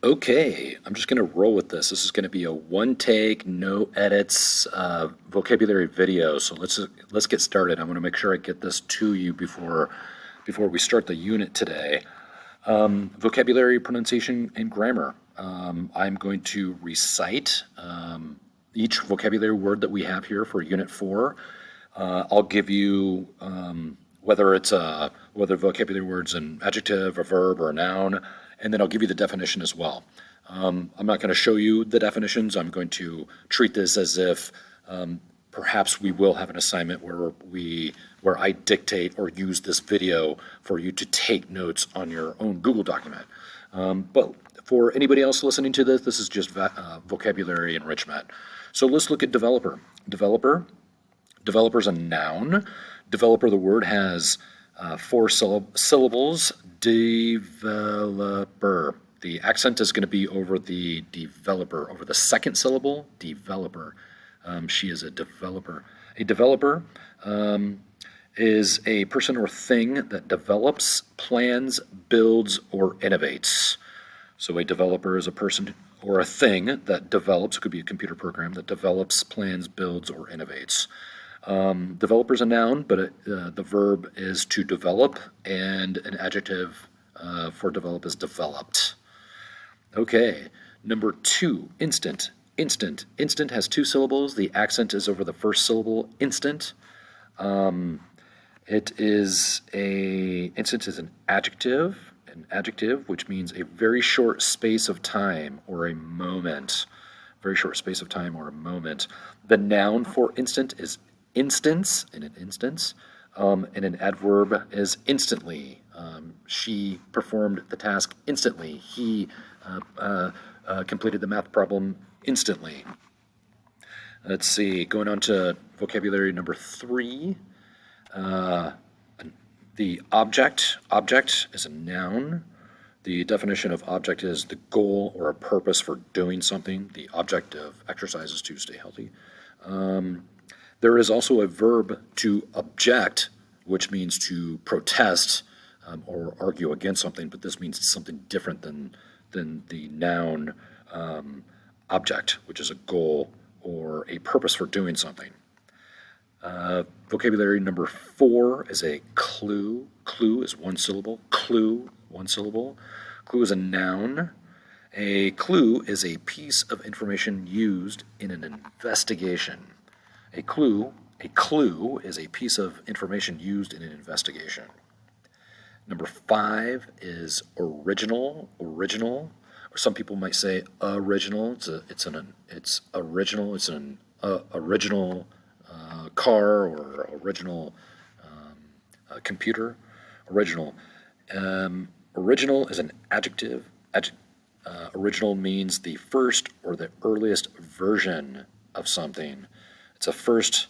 Okay, I'm just going to roll with this. This is going to be a one take, no edits vocabulary video. So let's get started. I want to make sure I get this to you before we start the unit today. Vocabulary, pronunciation, and grammar. I'm going to recite each vocabulary word that we have here for Unit 4. I'll give you whether vocabulary word's an adjective, a verb, or a noun, and then I'll give you the definition as well. I'm not going to show you the definitions. I'm going to treat this as if perhaps we will have an assignment where I dictate or use this video for you to take notes on your own Google document. But for anybody else listening to this, this is just vocabulary enrichment. So let's look at developer. Developer is a noun. Developer, the word has four syllables. Developer. The accent is going to be over the developer, over the second syllable, developer. She is a developer. A developer is a person or thing that develops, plans, builds, or innovates. So a developer is a person or a thing that develops, it could be a computer program, that develops, plans, builds, or innovates. Developer is a noun, but the verb is to develop, and an adjective for develop is developed. Okay, number 2, instant. Instant. Instant has 2 syllables. The accent is over the first syllable, instant. Instant is an adjective which means a very short space of time or a moment. Very short space of time or a moment. The noun for instant is instance, in an instance, and an adverb is instantly. She performed the task instantly. He completed the math problem instantly. Let's see, going on to vocabulary number 3. The object. Object is a noun. The definition of object is the goal or a purpose for doing something. The object of exercise is to stay healthy. There is also a verb to object, which means to protest or argue against something, but this means something different than the noun object, which is a goal or a purpose for doing something. Vocabulary number 4 is a clue. Clue is one syllable. Clue, one syllable. Clue is a noun. A clue is a piece of information used in an investigation. A clue is a piece of information used in an investigation. Number 5 is original. Original, or some people might say original. It's original. It's an original car or original computer. Original. Original is an adjective. Original means the first or the earliest version of something. It's a first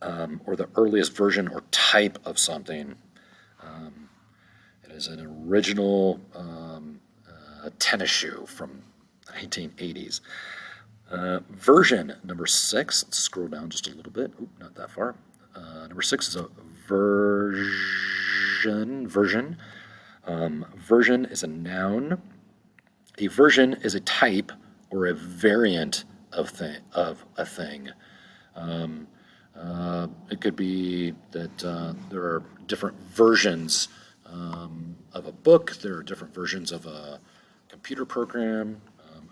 or the earliest version or type of something. It is an original tennis shoe from the 1980s. Version, number 6. Let's scroll down just a little bit. Oop, not that far. Number 6 is a version. Version. Version is a noun. A version is a type or a variant of a thing. It could be that there are different versions of a book. There are different versions of a computer program.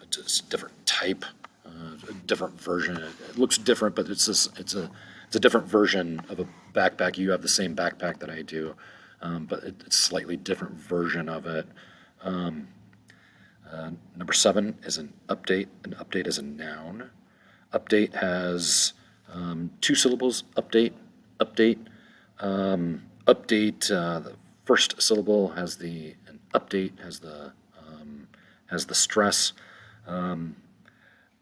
It's a different type, a different version. It looks different, but it's a different version of a backpack. You have the same backpack that I do, but it's a slightly different version of it. Number 7 is an update. An update is a noun. Update has 2 syllables. Update. Update. Update. The first syllable has an update has the stress.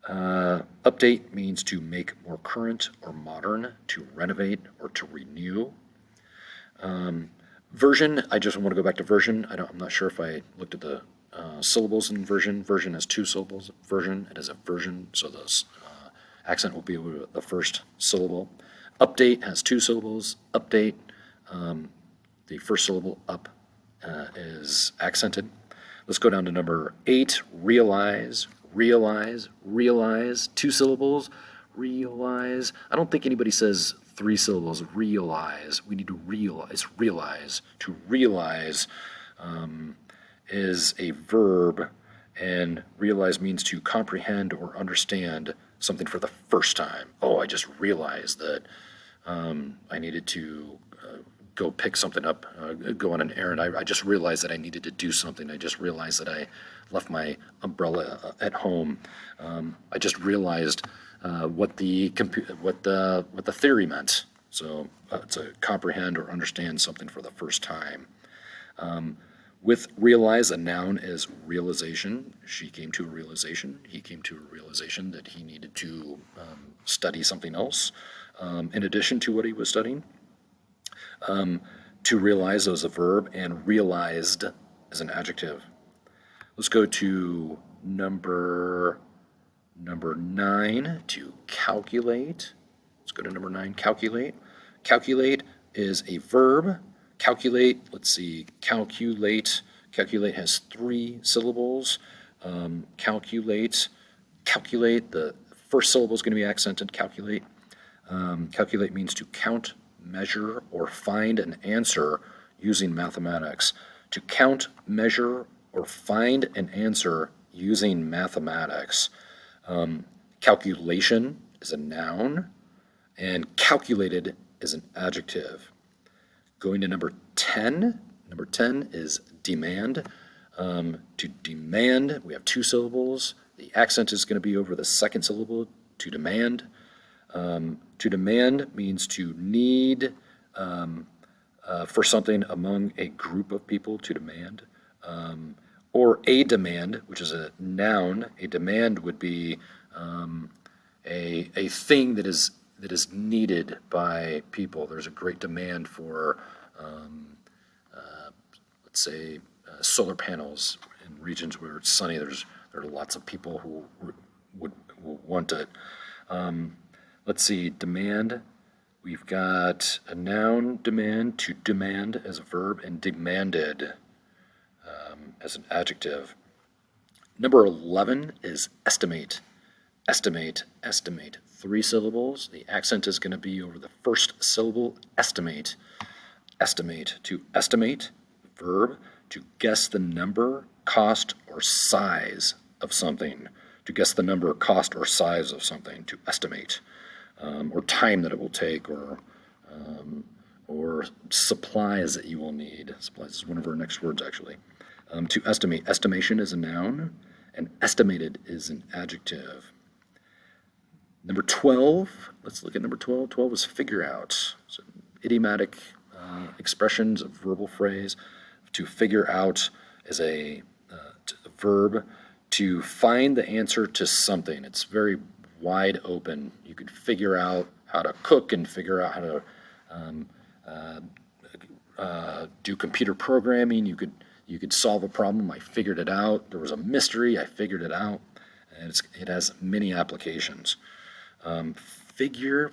Update means to make more current or modern, to renovate or to renew. Version, I just want to go back to version. I'm not sure if I looked at the syllables in version. Version has 2 syllables. Version, it is a version, so the accent will be over the first syllable. Update has 2 syllables. Update, the first syllable up is accented. Let's go down to number 8, realize, realize, realize, 2 syllables, realize. I don't think anybody says 3 syllables, realize. We need to realize, realize. To realize is a verb, and realize means to comprehend or understand something for the first time. Oh, I just realized that I needed to go pick something up, go on an errand. I just realized that I needed to do something. I just realized that I left my umbrella at home. I just realized what the theory meant. So to comprehend or understand something for the first time. With realize, a noun is realization. She came to a realization. He came to a realization that he needed to study something else in addition to what he was studying. To realize is a verb, and realized is an adjective. Let's go to number 9, to calculate. Let's go to number 9, calculate. Calculate is a verb. Calculate, let's see, calculate. Calculate has 3 syllables. Calculate, the first syllable is going to be accented, calculate. Calculate means to count, measure, or find an answer using mathematics. To count, measure, or find an answer using mathematics. Calculation is a noun, and calculated is an adjective. Going to number 10. Number 10 is demand. To demand, we have 2 syllables. The accent is going to be over the second syllable, to demand. To demand means to need for something among a group of people, to demand. Or a demand, which is a noun. A demand would be a thing that is needed by people. There's a great demand for, let's say, solar panels in regions where it's sunny. There are lots of people who would want it. Let's see, demand. We've got a noun, demand, to demand as a verb, and demanded as an adjective. Number 11 is estimate. Estimate, estimate. 3 syllables. The accent is going to be over the first syllable, estimate. Estimate. To estimate, verb, to guess the number, cost, or size of something. To guess the number, cost, or size of something, to estimate. Or time that it will take, or supplies that you will need. Supplies is one of our next words, actually. To estimate. Estimation is a noun, and estimated is an adjective. Number 12, let's look at number 12. 12 is figure out. So idiomatic expressions of verbal phrase. To figure out is a verb. To find the answer to something. It's very wide open. You could figure out how to cook and figure out how to do computer programming. You could solve a problem. I figured it out. There was a mystery. I figured it out. And it has many applications. Figure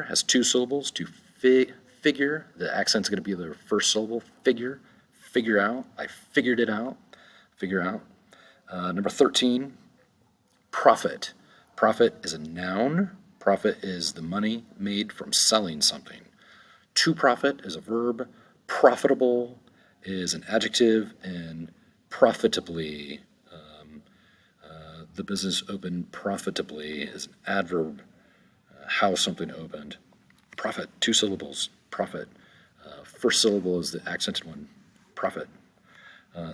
has 2 syllables. To figure, the accent's going to be the first syllable. Figure out. I figured it out. Figure out. Number 13, profit. Profit is a noun. Profit is the money made from selling something. To profit is a verb. Profitable is an adjective, and profitably, the business opened profitably is an adverb. How something opened. Profit, 2 syllables. Profit. First syllable is the accented one. Profit.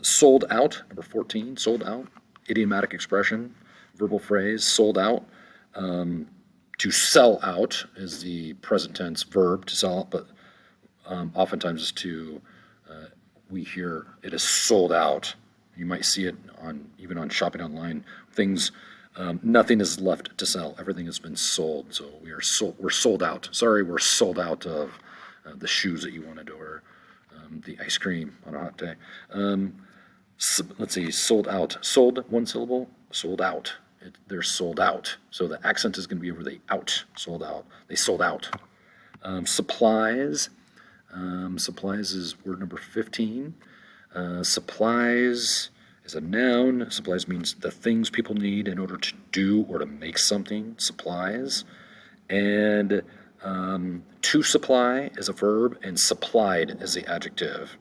Sold out, number 14, sold out. Idiomatic expression, verbal phrase, sold out. To sell out is the present tense verb, to sell out, but oftentimes it's we hear it is sold out. You might see it even on shopping online. Things, nothing is left to sell. Everything has been sold. So we're sold out. Sorry, we're sold out of the shoes that you wanted, or the ice cream on a hot day. Let's see, sold out. Sold, 1 syllable. Sold out. They're sold out. So the accent is going to be over the out. Sold out. They sold out. Supplies. Supplies is word number 15. Supplies is a noun. Supplies means the things people need in order to do or to make something. Supplies. And to supply is a verb, and supplied is the adjective.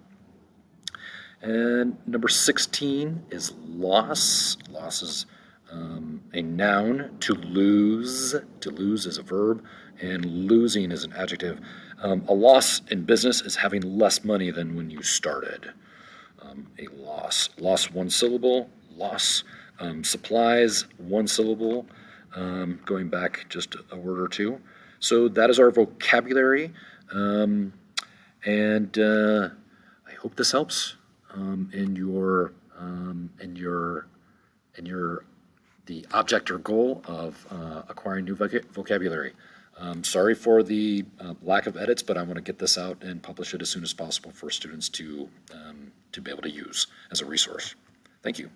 And number 16 is loss. Loss is a noun. To lose. To lose is a verb, and losing is an adjective. A loss in business is having less money than when you started. A loss. Loss, one syllable. Loss. Supplies, one syllable. Going back just a word or two. So that is our vocabulary. And I hope this helps in your the object or goal of acquiring new vocabulary. Sorry for the lack of edits, but I want to get this out and publish it as soon as possible for students to be able to use as a resource. Thank you.